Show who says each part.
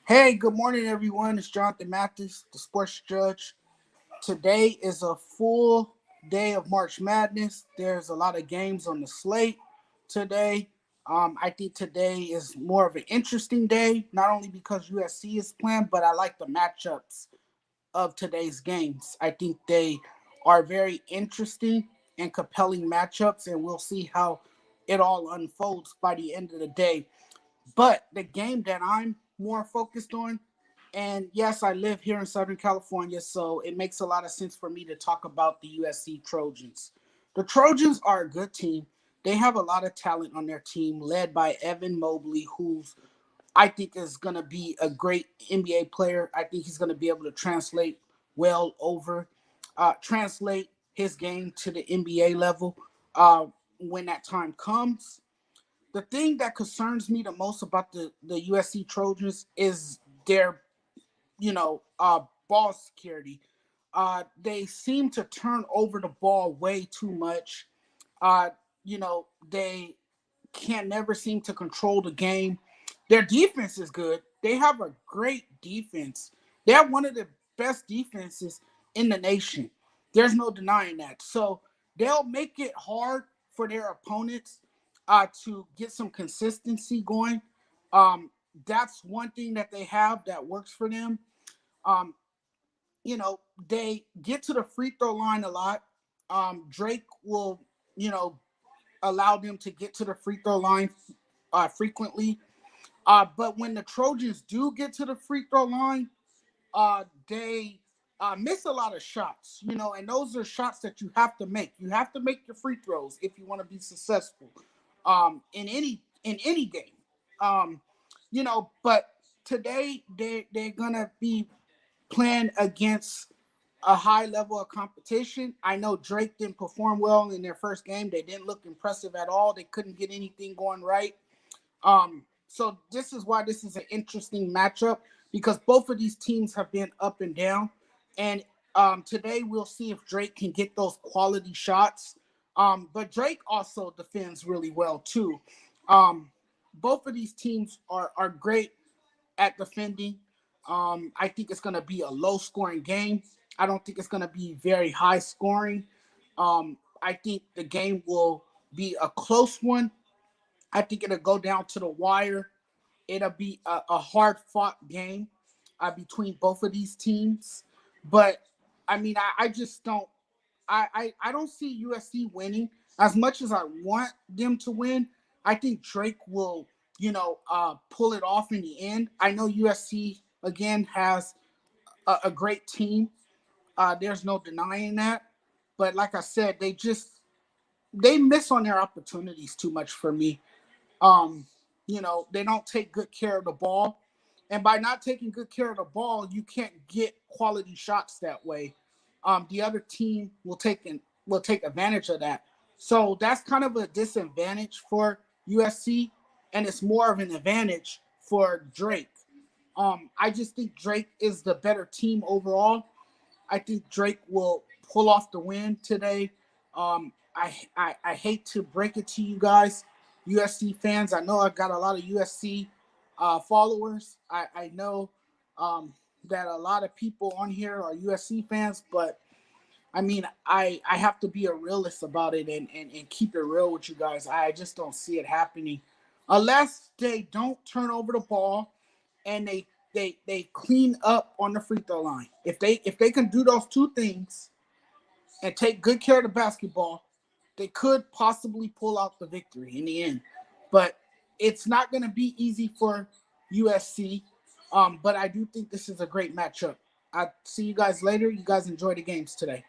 Speaker 1: Hey, good morning, everyone. It's Jonathan Mathis, the sports judge. Today is a full day of March Madness. There's a lot of games on the slate today. I think today is more of an interesting day, not only because USC is playing, but I like the matchups of today's games. I think they are very interesting and compelling matchups, and we'll see how it all unfolds by the end of the day. But the game that I'm more focused on, and yes, I live here in Southern California, so it makes a lot of sense for me to talk about the USC Trojans. The Trojans are a good team. They have a lot of talent on their team, led by Evan Mobley, who's I think is going to be a great NBA player. I think he's going to be able to translate his game to the NBA level uh, when that time comes. The thing that concerns me the most about the USC Trojans is their, ball security. They seem to turn over the ball way too much. Uh, they can never seem to control the game. Their defense is good. They have a great defense. They have one of the best defenses in the nation. There's no denying that. So they'll make it hard for their opponents to get some consistency going. Um, that's one thing that they have that works for them. Um, they get to the free throw line a lot. Drake will, you know, allow them to get to the free throw line frequently. But when the Trojans do get to the free throw line, they miss a lot of shots, and those are shots that you have to make. You have to make your free throws if you want to be successful in any game. But today they're gonna be playing against a high level of competition. I know Drake didn't perform well in their first game. They didn't look impressive at all. They couldn't get anything going right. So this is why this is an interesting matchup because both of these teams have been up and down. And today we'll see if Drake can get those quality shots. But Drake also defends really well too. Um, both of these teams are great at defending. I think it's going to be a low scoring game. I don't think it's going to be very high scoring. I think the game will be a close one. I think it'll go down to the wire. It'll be a hard fought game between both of these teams. But I mean, I just don't. I don't see USC winning as much as I want them to win. I think Drake will, pull it off in the end. I know USC again has a great team. There's no denying that. But like I said, they miss on their opportunities too much for me. Um, they don't take good care of the ball. And by not taking good care of the ball, you can't get quality shots that way. The other team will take advantage of that. So that's kind of a disadvantage for USC, and it's more of an advantage for Drake. I just think Drake is the better team overall. I think Drake will pull off the win today. I hate to break it to you guys, USC fans. I know I've got a lot of USC followers. I know that a lot of people on here are USC fans, but I mean, I have to be a realist about it and keep it real with you guys. I just don't see it happening unless they don't turn over the ball and they clean up on the free throw line. If they can do those two things and take good care of the basketball, they could possibly pull out the victory in the end. But it's not going to be easy for USC. But I do think this is a great matchup. I'll see you guys later. You guys enjoy the games today.